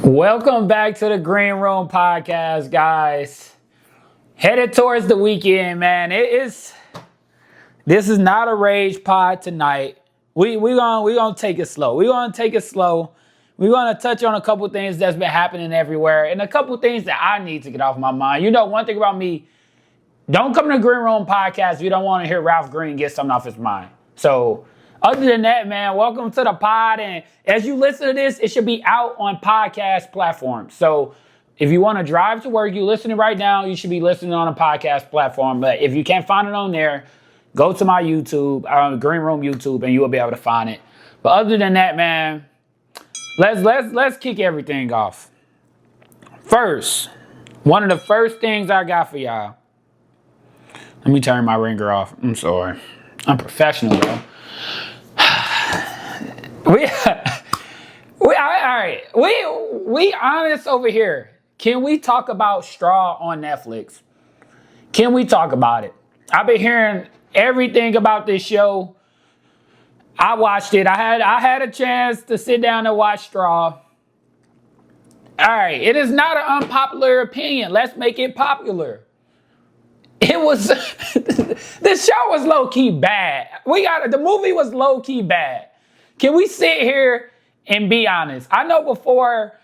Welcome back to the Green Room Podcast, guys. Headed towards the weekend, man. This is not a rage pod tonight. We gonna take it slow. We're gonna touch on a couple things that's been happening everywhere and a couple things that I need to get off my mind. You know, one thing about me, don't come to the Green Room Podcast if you don't want to hear Ralph Green get something off his mind. So other than that, man, welcome to the pod. And as you listen to this, it should be out on podcast platforms. So if you want to drive to work, you're listening right now, you should be listening on a podcast platform. But if you can't find it on there, go to my YouTube, Green Room YouTube, and you will be able to find it. But other than that, man, let's kick everything off. First, one of the first things I got for y'all. Let me turn my ringer off. I'm sorry. I'm professional, bro. We honest over here. Can we talk about Straw on Netflix? Can we talk about it? I've been hearing everything about this show. I watched it. I had a chance to sit down and watch Straw. All right, it is not an unpopular opinion. Let's make it popular. It was the show was low-key bad. The movie was low-key bad. Can we sit here and be honest? I know before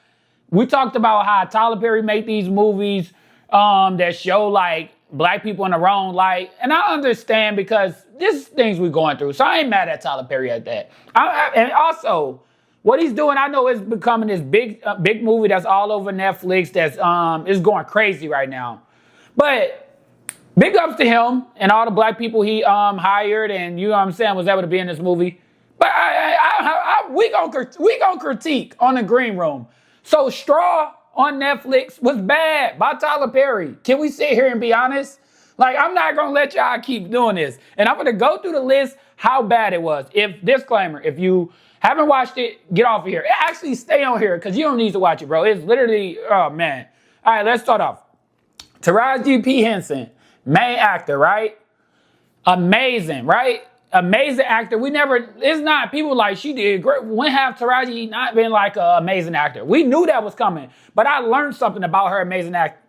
we talked about how Tyler Perry made these movies that show like black people in the wrong light. And I understand because this is things we're going through. So I ain't mad at Tyler Perry at that. And also, what he's doing, I know it's becoming this big movie that's all over Netflix that's is going crazy right now. But big ups to him and all the black people he hired and, you know what I'm saying, was able to be in this movie. But we gonna critique on the Green Room. So Straw on Netflix was bad by Tyler Perry. Can we sit here and be honest? Like, I'm not gonna let y'all keep doing this. And I'm gonna go through the list how bad it was. Disclaimer, if you haven't watched it, get off of here. Actually, stay on here because you don't need to watch it, bro. It's literally, oh man. All right, let's start off. Taraji P. Henson, main actor, right? Amazing, right? Amazing actor. People like she did great. When have Taraji not been like an amazing actor? We knew that was coming, but I learned something about her amazing actor.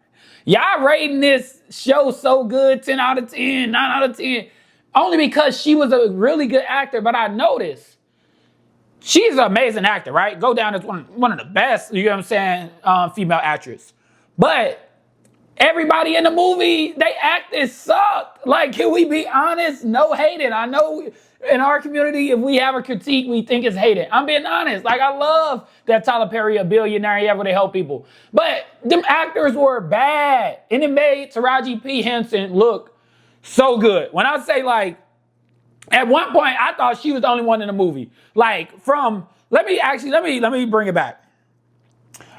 Y'all rating this show so good, 10 out of 10, 9 out of 10, only because she was a really good actor, but I noticed she's an amazing actor, right? Go down as one of the best, you know what I'm saying, female actress. But everybody in the movie, they acted sucked. Like, can we be honest? No hating. I know in our community, if we have a critique, we think it's hated. I'm being honest. Like, I love that Tyler Perry, a billionaire, he able to help people. But them actors were bad. And it made Taraji P. Henson look so good. When I say, like, at one point, I thought she was the only one in the movie. Like, let me bring it back.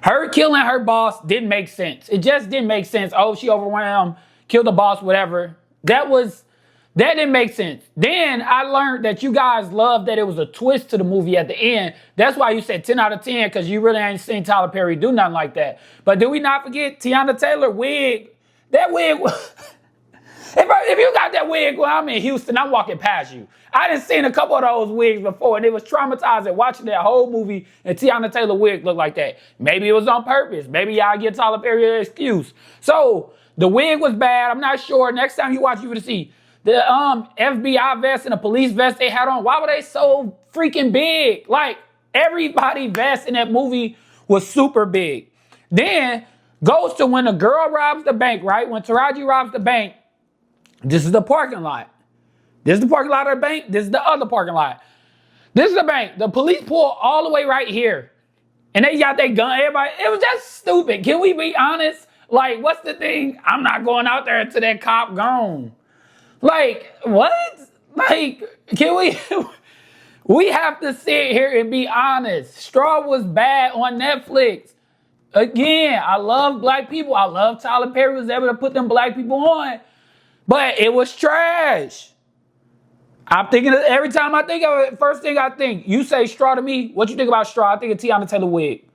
Her killing her boss didn't make sense. It just didn't make sense. Oh, she overwhelmed, killed the boss, whatever. That didn't make sense. Then I learned that you guys loved that it was a twist to the movie at the end. That's why you said 10 out of 10, because you really ain't seen Tyler Perry do nothing like that. But do we not forget Tiana Taylor wig? That wig if you got that wig when I'm in Houston, I'm walking past you. I done seen a couple of those wigs before, and it was traumatizing watching that whole movie and Tiana Taylor wig look like that. Maybe it was on purpose. Maybe y'all get Tyler Perry an excuse. So the wig was bad. I'm not sure. Next time you watch, you will see the FBI vest and the police vest they had on. Why were they so freaking big? Like, everybody vest in that movie was super big. Then goes to when the girl robs the bank, right? When Taraji robs the bank, this is the parking lot. This is the parking lot of the bank. This is the other parking lot. This is the bank. The police pull all the way right here. And they got their gun. Everybody, it was just stupid. Can we be honest? Like, what's the thing? I'm not going out there until that cop gone. Like, what? Like, can we... We have to sit here and be honest. Straw was bad on Netflix. Again, I love black people. I love Tyler Perry was able to put them black people on. But it was trash. I'm thinking of, every time I think of it, first thing I think, you say Straw to me, what you think about Straw? I think of Tiana Taylor wig.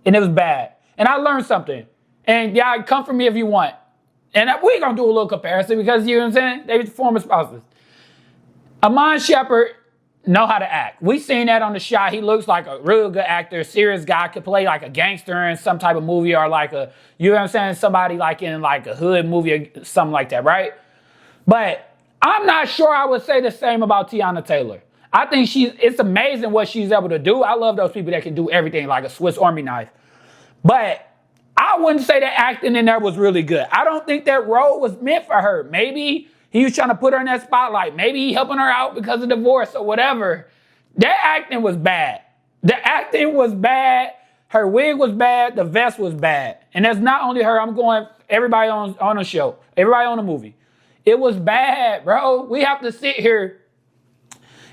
And it was bad. And I learned something. And y'all come for me if you want. And we're going to do a little comparison because, you know what I'm saying? They were former spouses. Amon Shepard know how to act. We seen that on The Shot. He looks like a real good actor, serious guy, could play like a gangster in some type of movie or like a, you know what I'm saying, somebody like in like a hood movie or something like that, right? But I'm not sure I would say the same about Teyana Taylor. I think it's amazing what she's able to do. I love those people that can do everything like a Swiss Army knife. But I wouldn't say the acting in there was really good. I don't think that role was meant for her. Maybe he was trying to put her in that spotlight. Maybe he helping her out because of divorce or whatever. That acting was bad. The acting was bad. Her wig was bad. The vest was bad. And that's not only her. I'm going everybody on the show. Everybody on the movie. It was bad, bro. We have to sit here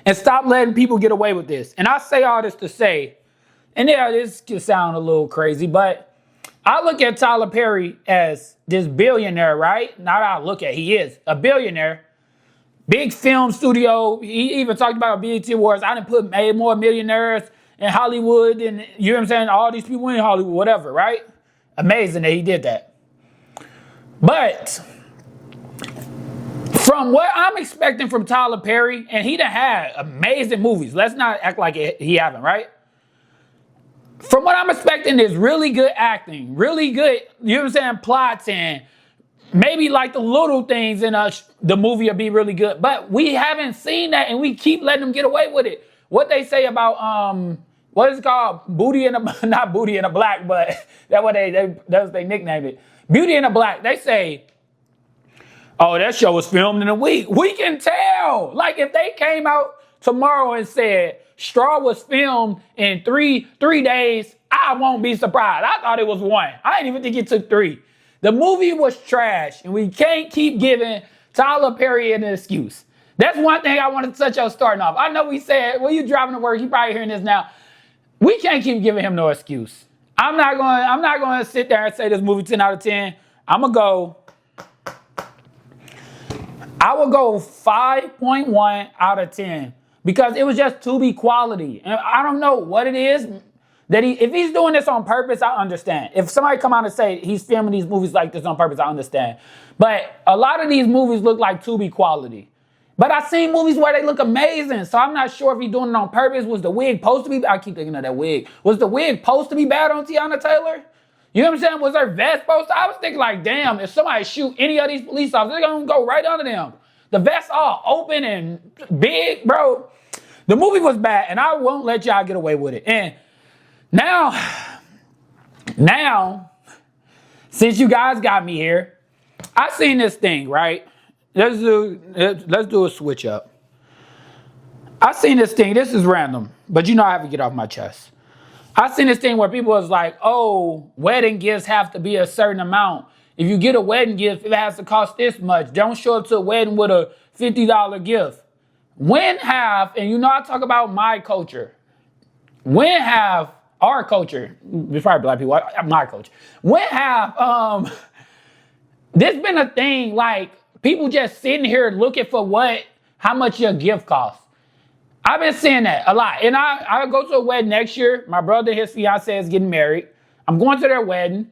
and stop letting people get away with this. And I say all this to say, and yeah, this can sound a little crazy, but I look at Tyler Perry as this billionaire, right? Not I look at, he is a billionaire. Big film studio. He even talked about BET Awards. I done made more millionaires in Hollywood and, you know what I'm saying, all these people in Hollywood, whatever, right? Amazing that he did that. But from what I'm expecting from Tyler Perry, and he done had amazing movies. Let's not act like he haven't, right? From what I'm expecting is really good acting, really good, you know what I'm saying, plots, and maybe like the little things in the movie will be really good. But we haven't seen that, and we keep letting them get away with it. What they say about, what is it called? Booty in a, not Booty in a Black, but that's what that's what they nicknamed it. Beauty in a Black. They say, oh, that show was filmed in a week. We can tell. Like if they came out tomorrow and said Straw was filmed in three days, I won't be surprised. I thought it was one. I didn't even think it took 3. The movie was trash, and we can't keep giving Tyler Perry an excuse. That's one thing I want to touch on starting off. I know we said, well, you driving to work, you probably hearing this now. We can't keep giving him no excuse. I'm not going to sit there and say this movie 10 out of 10. I will go 5.1 out of 10 because it was just Tubi quality. And I don't know what it is that if he's doing this on purpose, I understand. If somebody come out and say he's filming these movies like this on purpose, I understand. But a lot of these movies look like Tubi quality. But I've seen movies where they look amazing, so I'm not sure if he's doing it on purpose. Was the wig supposed to be, I keep thinking of that wig. Was the wig supposed to be bad on Teyana Taylor? You know what I'm saying? Was her vest supposed to? I was thinking like, damn, if somebody shoot any of these police officers, they're going to go right under them. The vest all open and big, bro. The movie was bad, and I won't let y'all get away with it. And now, since you guys got me here, I seen this thing, right? Let's do a switch up. I seen this thing. This is random, but you know I have to get off my chest. I seen this thing where people was like, oh, wedding gifts have to be a certain amount. If you get a wedding gift, it has to cost this much. Don't show up to a wedding with a $50 gift. When have, and you know I talk about my culture. When have our culture, before black people, my culture. When have this been a thing like people just sitting here looking for how much your gift costs? I've been seeing that a lot. And I go to a wedding next year. My brother and his fiance is getting married. I'm going to their wedding.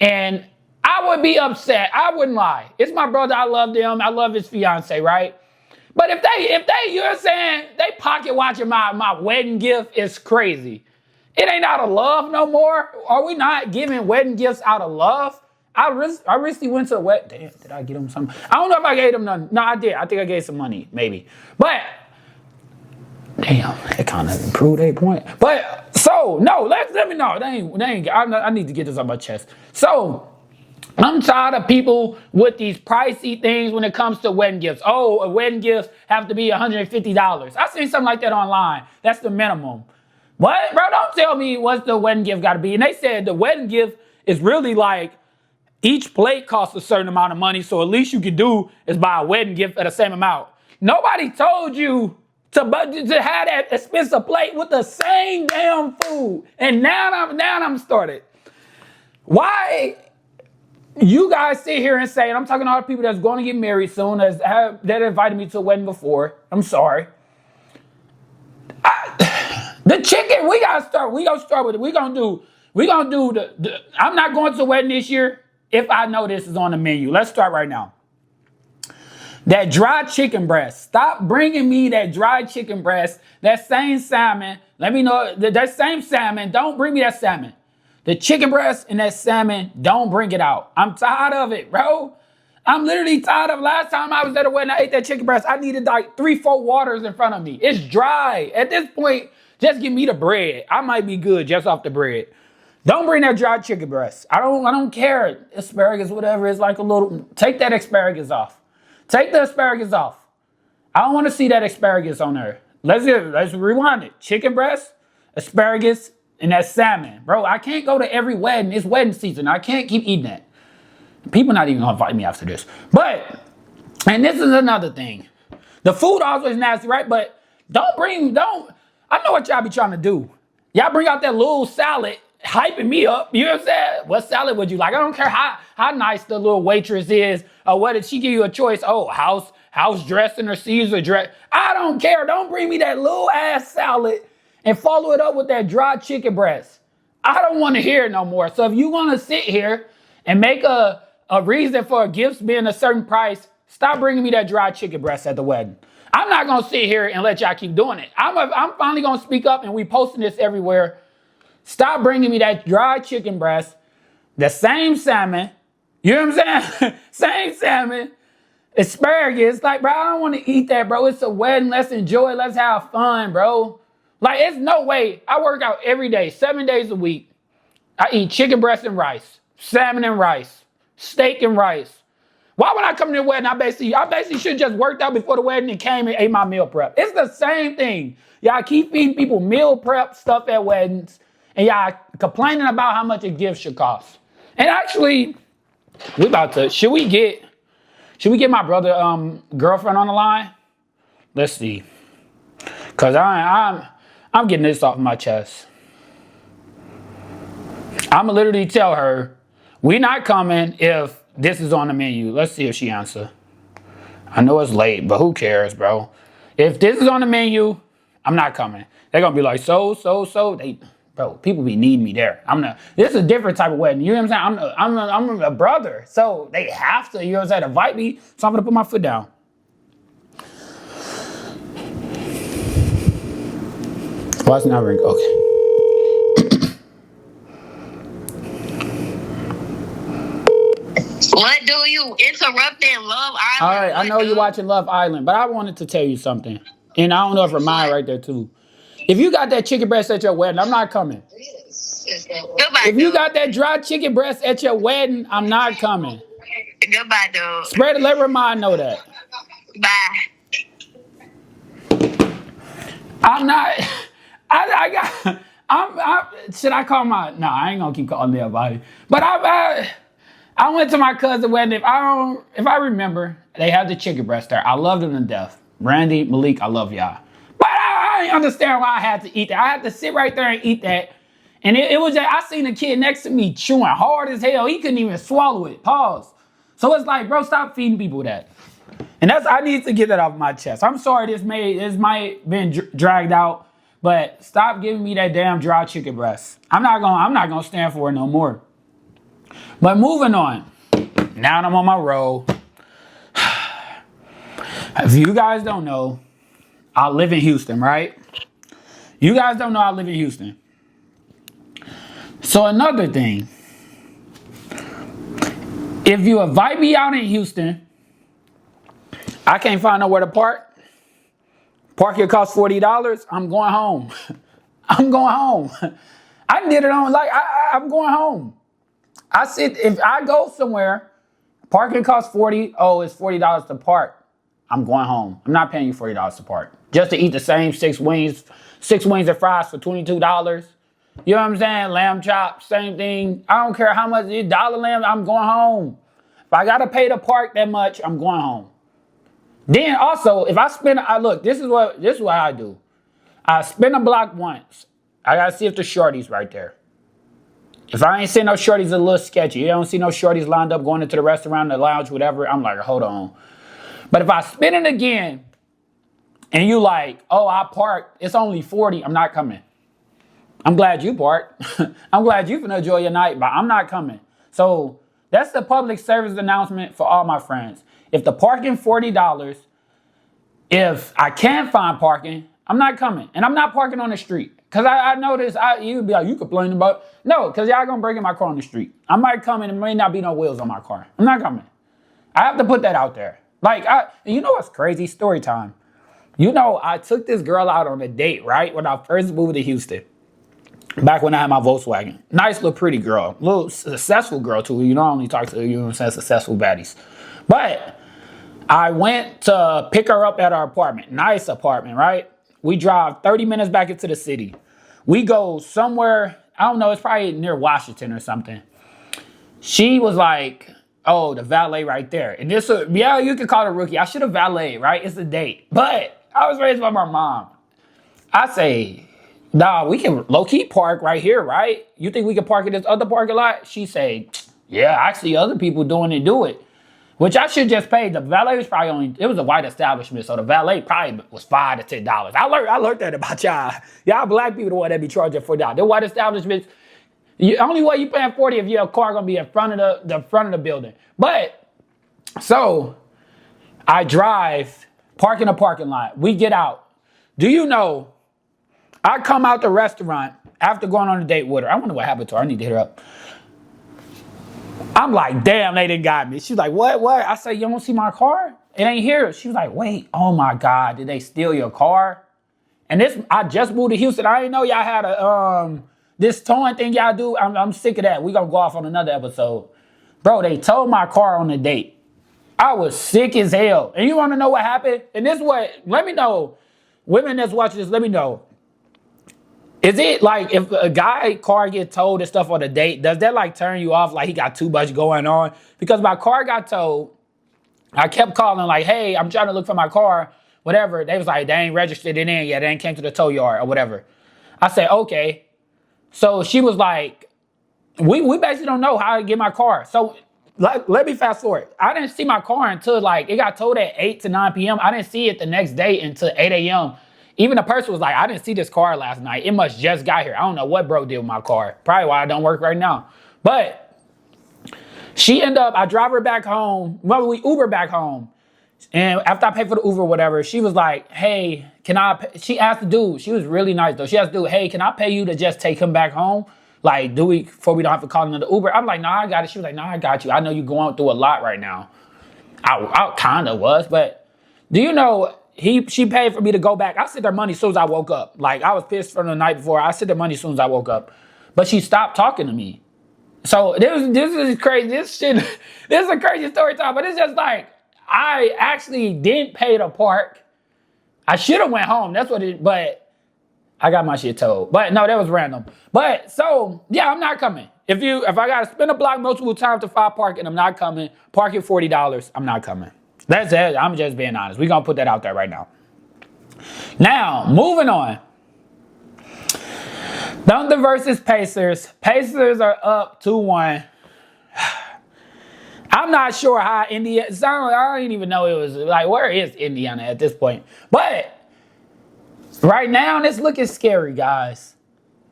And I would be upset. I wouldn't lie. It's my brother. I love them. I love his fiance, right? But if they, you know what I'm saying, they pocket watching my wedding gift, is crazy. It ain't out of love no more. Are we not giving wedding gifts out of love? I recently went to a wedding. Damn, did I get them something? I don't know if I gave them none. No, I did. I think I gave some money, maybe. But damn, it kind of improved 8 point. But so no, let me know. I need to get this on my chest. So I'm tired of people with these pricey things when it comes to wedding gifts. Oh, a wedding gift have to be $150. I seen something like that online. That's the minimum. What, bro? Don't tell me what's the wedding gift got to be. And they said the wedding gift is really like each plate costs a certain amount of money. So at least you can do is buy a wedding gift at the same amount. Nobody told you to have that expensive plate with the same damn food. And now I'm started. Why you guys sit here and say, and I'm talking to all the people that's going to get married soon, that invited me to a wedding before. I'm sorry. The chicken, we gonna start with it. We gonna do the I'm not going to a wedding this year if I know this is on the menu. Let's start right now. That dry chicken breast. Stop bringing me that dry chicken breast. That same salmon. Let me know that same salmon. Don't bring me that salmon. The chicken breast and that salmon, don't bring it out. I'm tired of it, bro. I'm literally tired of last time I was at a wedding, I ate that chicken breast. I needed like 3-4 waters in front of me. It's dry. At this point, just give me the bread. I might be good just off the bread. Don't bring that dry chicken breast. I don't care. Asparagus, whatever, it's like a little, take that asparagus off. Take the asparagus off. I don't want to see that asparagus on there. Let's rewind it. Chicken breast, asparagus, and that salmon. Bro, I can't go to every wedding. It's wedding season. I can't keep eating that. People not even gonna invite me after this. But, and this is another thing. The food always nasty, right? But I know what y'all be trying to do. Y'all bring out that little salad, hyping me up. You know what I'm saying? What salad would you like? I don't care how nice the little waitress is, or what did she give you a choice? Oh, house dressing or Caesar dress. I don't care. Don't bring me that little ass salad and follow it up with that dry chicken breast. I don't want to hear it no more. So if you want to sit here and make a reason for gifts being a certain price, stop bringing me that dry chicken breast at the wedding. I'm not going to sit here and let y'all keep doing it. I'm finally going to speak up, and we posting this everywhere. Stop bringing me that dry chicken breast, the same salmon, you know what I'm saying? Same salmon, asparagus. Like, bro, I don't want to eat that, bro. It's a wedding. Let's enjoy it. Let's have fun, bro. Like, it's no way. I work out every day, 7 days a week. I eat chicken breast and rice, salmon and rice, steak and rice. Why would I come to the wedding? I basically should have just worked out before the wedding and came and ate my meal prep. It's the same thing. Y'all keep feeding people meal prep stuff at weddings, and y'all complaining about how much a gift should cost. And actually, should we get my brother girlfriend on the line? Let's see. Cause I'm getting this off my chest. I'ma literally tell her, we not coming if this is on the menu. Let's see if she answer. I know it's late, but who cares, bro? If this is on the menu, I'm not coming. They're gonna be like, so. Bro, people be needing me there. This is a different type of wedding. You know what I'm saying? I'm a brother, so they have to, you know what I'm saying, invite me. So I'm gonna put my foot down. Why it's not ring? Okay. What do you interrupting Love Island? All right, I know you're watching Love Island, but I wanted to tell you something. And I don't know if her mind right there too. If you got that chicken breast at your wedding, I'm not coming. Goodbye, if you got that dry chicken breast at your wedding, I'm not coming. Goodbye, dude. Spread it, let her mind know that. Bye. I'm not. Should I call my? No, I ain't gonna keep calling everybody. But I went to my cousin's wedding. If I remember, they had the chicken breast there. I loved them to death. Randy, Malik, I love y'all. But I didn't understand why I had to eat that. I had to sit right there and eat that. And it was just, I seen a kid next to me chewing hard as hell. He couldn't even swallow it. Pause. So it's like, bro, stop feeding people that. And I need to get that off my chest. I'm sorry this might been dragged out, but stop giving me that damn dry chicken breast. I'm not gonna stand for it no more. But moving on. Now I'm on my roll. If you guys don't know, I live in Houston, right? You guys don't know I live in Houston. So another thing, if you invite me out in Houston, I can't find nowhere to park. Parking costs $40. I'm going home. I'm going home. I did it on I'm going home. If I go somewhere, parking costs $40. Oh, it's $40 to park. I'm going home. I'm not paying you $40 to park. Just to eat the same 6 wings and fries for $22. You know what I'm saying? Lamb chops, same thing. I don't care how much it's dollar lamb, I'm going home. If I gotta pay to park that much, I'm going home. Then also, if I spend, this is what I do. I spin a block once. I gotta see if the shorty's right there. If I ain't seeing no shorties, it's a little sketchy. You don't see no shorties lined up going into the restaurant, the lounge, whatever. I'm like, hold on. But if I spin it again, and you like, oh, I parked, it's only 40, I'm not coming. I'm glad you parked. I'm glad you finna enjoy your night, but I'm not coming. So that's the public service announcement for all my friends. If the parking $40, if I can't find parking, I'm not coming. And I'm not parking on the street. Because I noticed, you'd be like, you complaining about, no, because y'all going to break in my car on the street. I might come in and may not be no wheels on my car. I'm not coming. I have to put that out there. Like, and you know what's crazy? Story time. You know, I took this girl out on a date, right? When I first moved to Houston. Back when I had my Volkswagen. Nice little pretty girl. Little successful girl, too. You don't only talk to, you know what I'm saying, successful baddies. But I went to pick her up at our apartment. Nice apartment, right? We drive 30 minutes back into the city. We go somewhere, I don't know, it's probably near Washington or something. She was like, oh, the valet right there. And this, yeah, you could call it a rookie. I should have valeted, right? It's a date. But I was raised by my mom. I say, nah, we can low-key park right here, right? You think we can park in this other parking lot? She say, yeah, I see other people doing it, do it. Which I should just pay. The valet was probably only, it was a white establishment, so the valet probably was $5 to $10. I learned that about y'all. Y'all black people the one that be charging $4. The white establishments, only way you paying $40 if your car gonna be in front of the front of the building. But so I drive, park in a parking lot. We get out. Do you know? I come out the restaurant after going on a date with her. I wonder what happened to her. I need to hit her up. I'm like, damn, they didn't got me. She's like, what? I say, you don't see my car? It ain't here. She was like, wait, oh my God, did they steal your car? And this, I just moved to Houston. I didn't know y'all had a this towing thing y'all do. I'm sick of that. We gonna go off on another episode. Bro, they towed my car on a date. I was sick as hell. And you wanna know what happened? And this is what, let me know. Women that's watching this, let me know. Is it like if a guy car get towed and stuff on a date, does that like turn you off like he got too much going on? Because my car got towed. I kept calling like, hey, I'm trying to look for my car, whatever. They was like, they ain't registered it in yet. They ain't came to the tow yard or whatever. I said, okay. So she was like, we basically don't know how to get my car. So let me fast forward. I didn't see my car until like, it got towed at 8 to 9 p.m. I didn't see it the next day until 8 a.m. Even the person was like, I didn't see this car last night. It must just got here. I don't know what bro did with my car. Probably why I don't work right now. But she ended up, I drive her back home. Well, we Uber back home. And after I paid for the Uber or whatever, she was like, hey, can I pay? She asked the dude. She was really nice though. She asked the dude, hey, can I pay you to just take him back home? Like, before we don't have to call another Uber? I'm like, nah, I got it. She was like, nah, I got you. I know you're going through a lot right now. I kind of was, but do you know, she paid for me to go back. I sent her money as soon as I woke up. Like, I was pissed from the night before. I sent her money as soon as I woke up. But she stopped talking to me. So this is crazy. This is a crazy story time. But it's just like, I actually didn't pay to park. I should have went home. That's what it, but I got my shit towed. But no, that was random. But so, yeah, I'm not coming. If I got to spin a block multiple times to find parking, I'm not coming. Parking $40, I'm not coming. That's it. I'm just being honest. We're going to put that out there right now. Now, moving on. Thunder versus Pacers. Pacers are up 2-1. I'm not sure how Indiana... I don't even know it was... Like, where is Indiana at this point? But right now, it's looking scary, guys.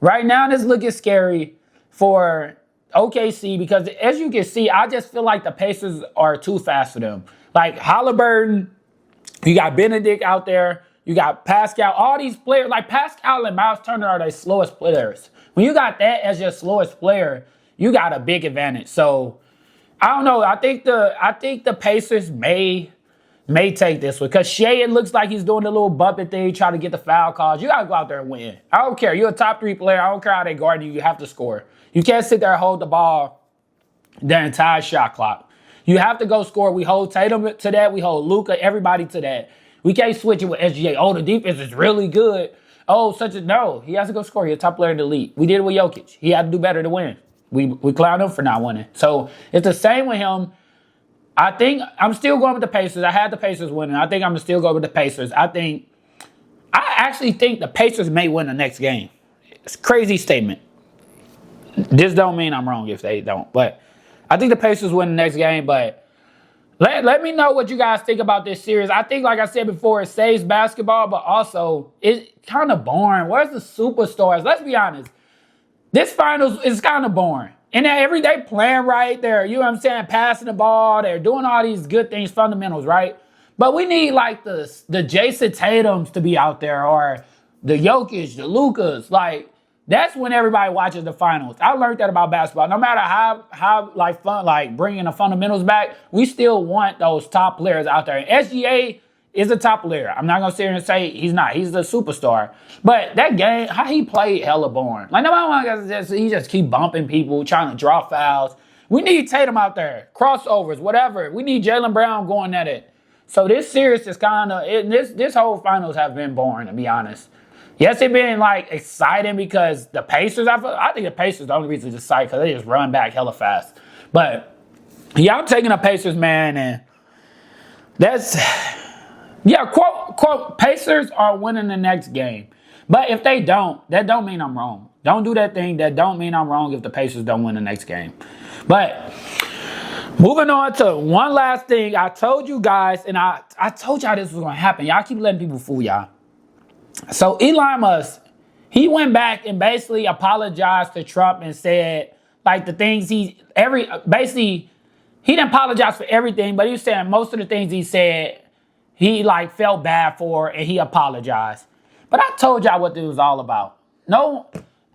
Right now, it's looking scary for OKC because, as you can see, I just feel like the Pacers are too fast for them. Like Halliburton, you got Benedict out there, you got Pascal, all these players, like Pascal and Miles Turner are the slowest players. When you got that as your slowest player, you got a big advantage. So I don't know. I think the Pacers may take this one because Shea, it looks like he's doing the little bumping thing, trying to get the foul calls. You gotta go out there and win. I don't care. You're a top 3 player. I don't care how they guard you. You have to score. You can't sit there and hold the ball the entire shot clock. You have to go score. We hold Tatum to that. We hold Luka, everybody to that. We can't switch it with SGA. Oh, the defense is really good. Oh, no. He has to go score. He's a top player in the league. We did it with Jokic. He had to do better to win. We clowned him for not winning. So it's the same with him. I think I'm still going with the Pacers. I had the Pacers winning. I think I'm going to still go with the Pacers. I actually think the Pacers may win the next game. It's a crazy statement. This don't mean I'm wrong if they don't. But I think the Pacers win the next game. But let me know what you guys think about this series. I think, like I said before, it saves basketball, but also it's kind of boring. Where's the superstars? Let's be honest. This finals is kind of boring. And they're every day playing right there. You know what I'm saying? Passing the ball. They're doing all these good things, fundamentals, right? But we need like the Jason Tatums to be out there, or the Jokic, the Lucas. Like, that's when everybody watches the finals. I learned that about basketball. No matter how like fun, like bringing the fundamentals back, we still want those top players out there. And SGA is a top player. I'm not gonna sit here and say he's not. He's a superstar. But that game, how he played, hella boring. Like, nobody wants to he just keep bumping people, trying to draw fouls. We need Tatum out there, crossovers, whatever. We need Jaylen Brown going at it. So this series is kind of this whole finals have been boring, to be honest. Yes, it's been like exciting because the Pacers. I think the Pacers are the only reason it's exciting because they just run back hella fast. But yeah, I'm taking the Pacers, man, and that's quote Pacers are winning the next game. But if they don't, that don't mean I'm wrong. Don't do that thing. That don't mean I'm wrong if the Pacers don't win the next game. But moving on to one last thing, I told you guys, and I told y'all this was gonna happen. Y'all keep letting people fool y'all. So Elon Musk, he went back and basically apologized to Trump and said like the things basically he didn't apologize for everything, but he was saying most of the things he said he like felt bad for and he apologized. But I told y'all what this was all about. No,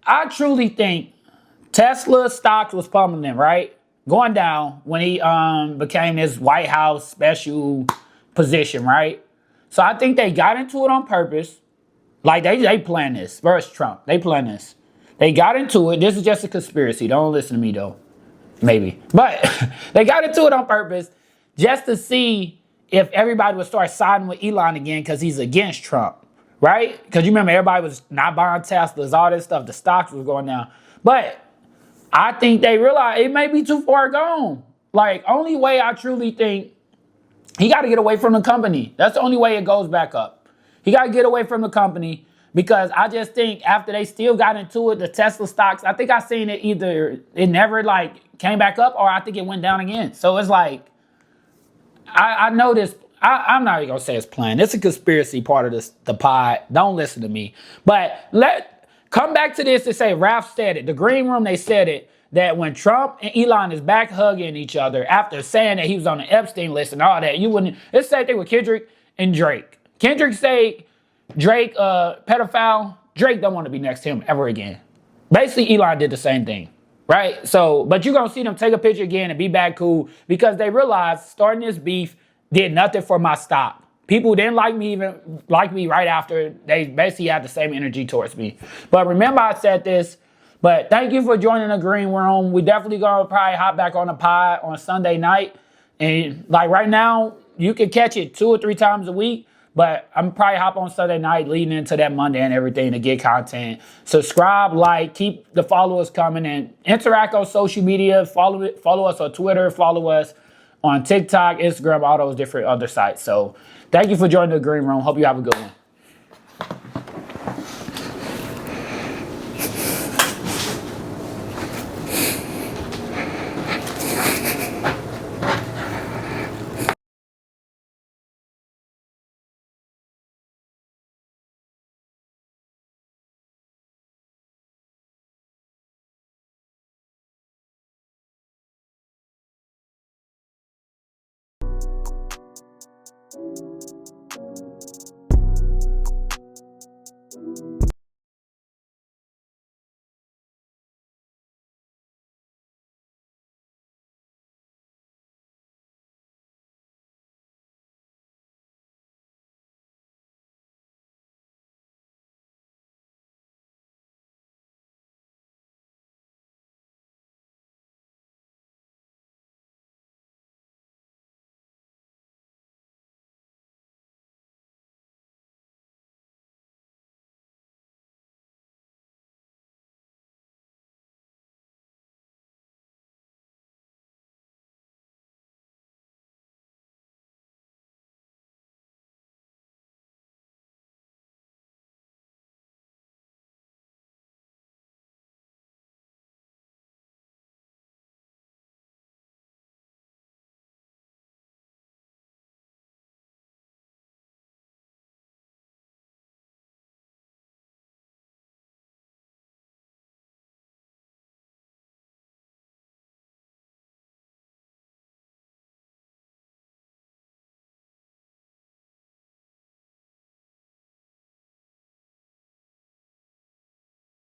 I truly think Tesla stocks was plummeting, right? Going down when he became this White House special position, right? So I think they got into it on purpose. Like they planned this versus Trump. They planned this. They got into it. This is just a conspiracy. Don't listen to me though. Maybe. But they got into it on purpose just to see if everybody would start siding with Elon again because he's against Trump. Right? Because you remember everybody was not buying Teslas, all this stuff. The stocks was going down. But I think they realized it may be too far gone. Like, only way I truly think he got to get away from the company. That's the only way it goes back up. He got to get away from the company because I just think after they still got into it, the Tesla stocks, I think I seen it either, it never like came back up or I think it went down again. So it's like, I know this, I'm not even going to say it's planned. It's a conspiracy part of the pod. Don't listen to me. But come back to this and say, Ralph said it. The green room, they said it. That when Trump and Elon is back hugging each other after saying that he was on the Epstein list and all that, you wouldn't. It's the same thing with Kendrick and Drake. Kendrick say Drake pedophile. Drake don't want to be next to him ever again. Basically, Elon did the same thing, right? So, but you're gonna see them take a picture again and be back cool because they realized starting this beef did nothing for my stock. People didn't like me right after. They basically had the same energy towards me. But remember, I said this. But thank you for joining the green room. We definitely gonna probably hop back on the pod on Sunday night. And like right now, you can catch it 2 or 3 times a week. But I'm probably hop on Sunday night leading into that Monday and everything to get content. Subscribe, like, keep the followers coming and interact on social media. Follow us on Twitter, follow us on TikTok, Instagram, all those different other sites. So thank you for joining the green room. Hope you have a good one.